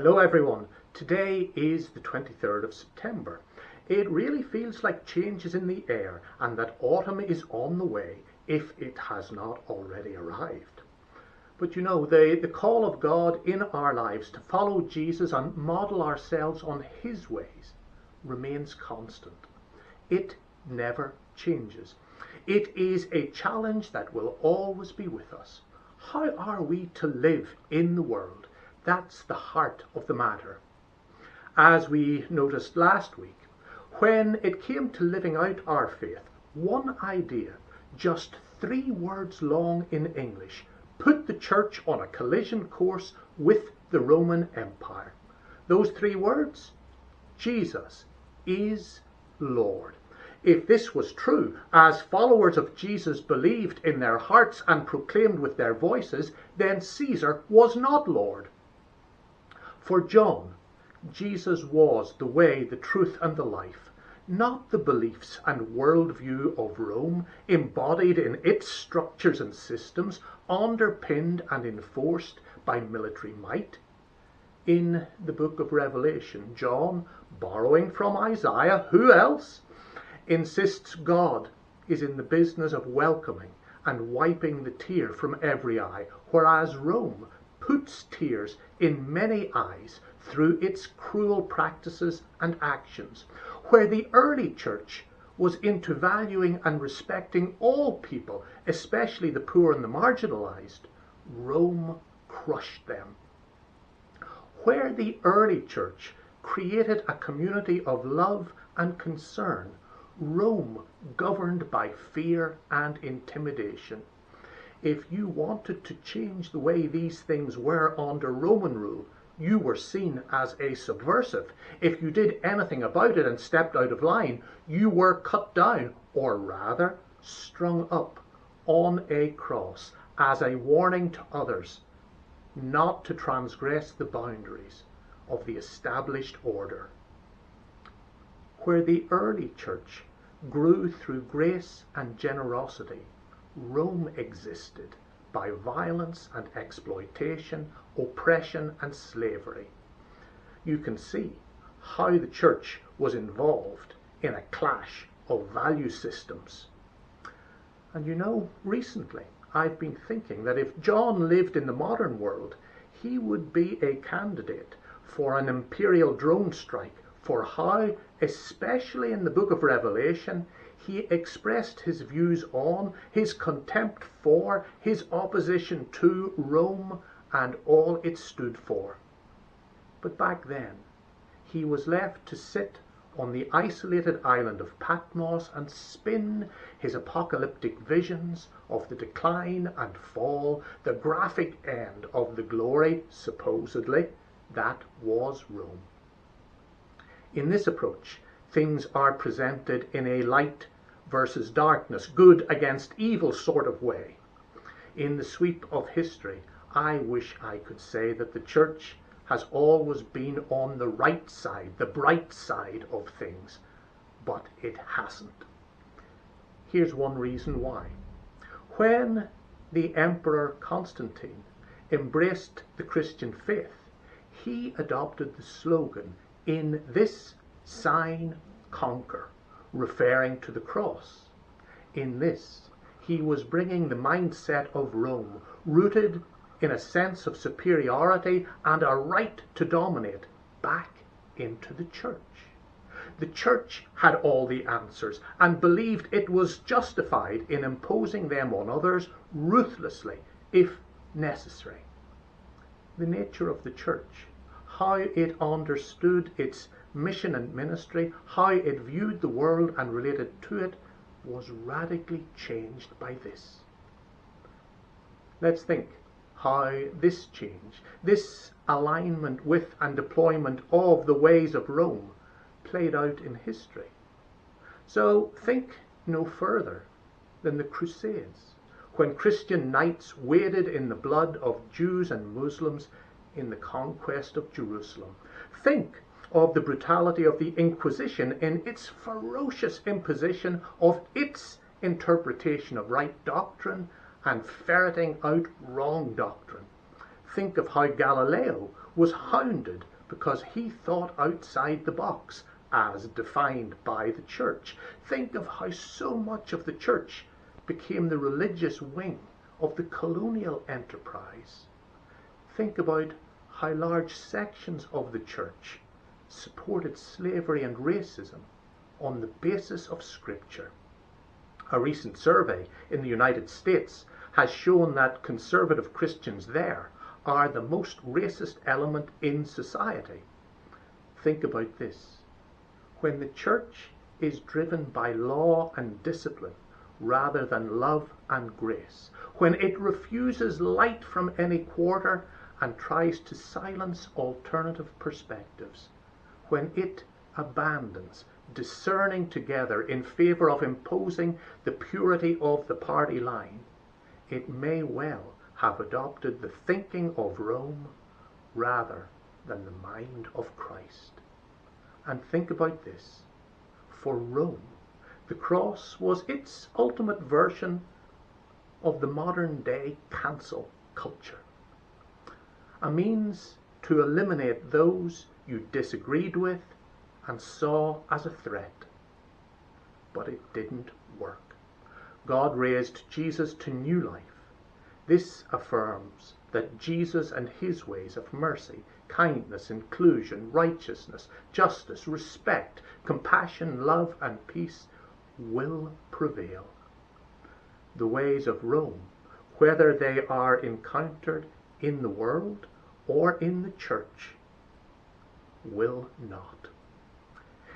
Hello everyone, today is the 23rd of September. It really feels like change is in the air and that autumn is on the way if it has not already arrived. But you know, the call of God in our lives to follow Jesus and model ourselves on his ways remains constant. It never changes. It is a challenge that will always be with us. How are we to live in the world? That's the heart of the matter. As we noticed last week, when it came to living out our faith, one idea, just 3 words long in English, put the church on a collision course with the Roman Empire. Those 3 words? Jesus is Lord. If this was true, as followers of Jesus believed in their hearts and proclaimed with their voices, then Caesar was not Lord. For John, Jesus was the way, the truth, and the life, not the beliefs and worldview of Rome, embodied in its structures and systems, underpinned and enforced by military might. In the book of Revelation, John, borrowing from Isaiah, who else, insists God is in the business of welcoming and wiping the tear from every eye, whereas Rome puts tears in many eyes through its cruel practices and actions. Where the early church was into valuing and respecting all people, especially the poor and the marginalized, Rome crushed them. Where the early church created a community of love and concern, Rome governed by fear and intimidation. If you wanted to change the way these things were under Roman rule, you were seen as a subversive. If you did anything about it and stepped out of line, you were cut down, or rather strung up on a cross as a warning to others not to transgress the boundaries of the established order. Where the early church grew through grace and generosity, Rome existed by violence and exploitation, oppression and slavery. You can see how the church was involved in a clash of value systems. And you know, recently I've been thinking that if John lived in the modern world, he would be a candidate for an imperial drone strike for how, especially in the book of Revelation, he expressed his views on, his contempt for, his opposition to Rome and all it stood for. But back then, he was left to sit on the isolated island of Patmos and spin his apocalyptic visions of the decline and fall, the graphic end of the glory, supposedly, that was Rome. In this approach, things are presented in a light versus darkness, good against evil sort of way. In the sweep of history, I wish I could say that the church has always been on the right side, the bright side of things, but it hasn't. Here's one reason why. When the Emperor Constantine embraced the Christian faith, he adopted the slogan, "In this sign conquer," referring to the cross. In this, he was bringing the mindset of Rome, rooted in a sense of superiority and a right to dominate, back into the church. The church had all the answers and believed it was justified in imposing them on others ruthlessly, if necessary. The nature of the church, how it understood its mission and ministry, how it viewed the world and related to it, was radically changed by this. Let's think how this change, this alignment with and deployment of the ways of Rome, played out in history. So think no further than the Crusades, when Christian knights waded in the blood of Jews and Muslims in the conquest of Jerusalem. Think of the brutality of the Inquisition in its ferocious imposition of its interpretation of right doctrine and ferreting out wrong doctrine. Think of how Galileo was hounded because he thought outside the box as defined by the church. Think of how so much of the church became the religious wing of the colonial enterprise. Think about how large sections of the church supported slavery and racism on the basis of Scripture. A recent survey in the United States has shown that conservative Christians there are the most racist element in society. Think about this. When the church is driven by law and discipline rather than love and grace, when it refuses light from any quarter and tries to silence alternative perspectives, when it abandons discerning together in favour of imposing the purity of the party line, it may well have adopted the thinking of Rome rather than the mind of Christ. And think about this. For Rome, the cross was its ultimate version of the modern day cancel culture, a means to eliminate those you disagreed with and saw as a threat. But it didn't work. God raised Jesus to new life. This affirms that Jesus and his ways of mercy, kindness, inclusion, righteousness, justice, respect, compassion, love, and peace will prevail. The ways of Rome, whether they are encountered in the world or in the church, will not.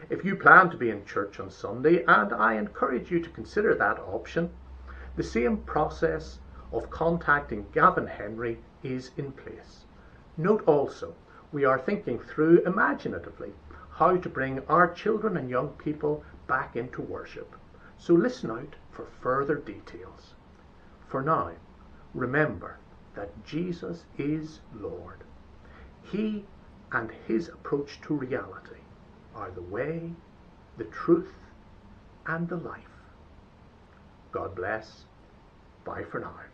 If you plan to be in church on Sunday, and I encourage you to consider that option, the same process of contacting Gavin Henry is in place. Note also, we are thinking through imaginatively how to bring our children and young people back into worship. So listen out for further details. For now, remember that Jesus is Lord. He and his approach to reality are the way, the truth, and the life. God bless. Bye for now.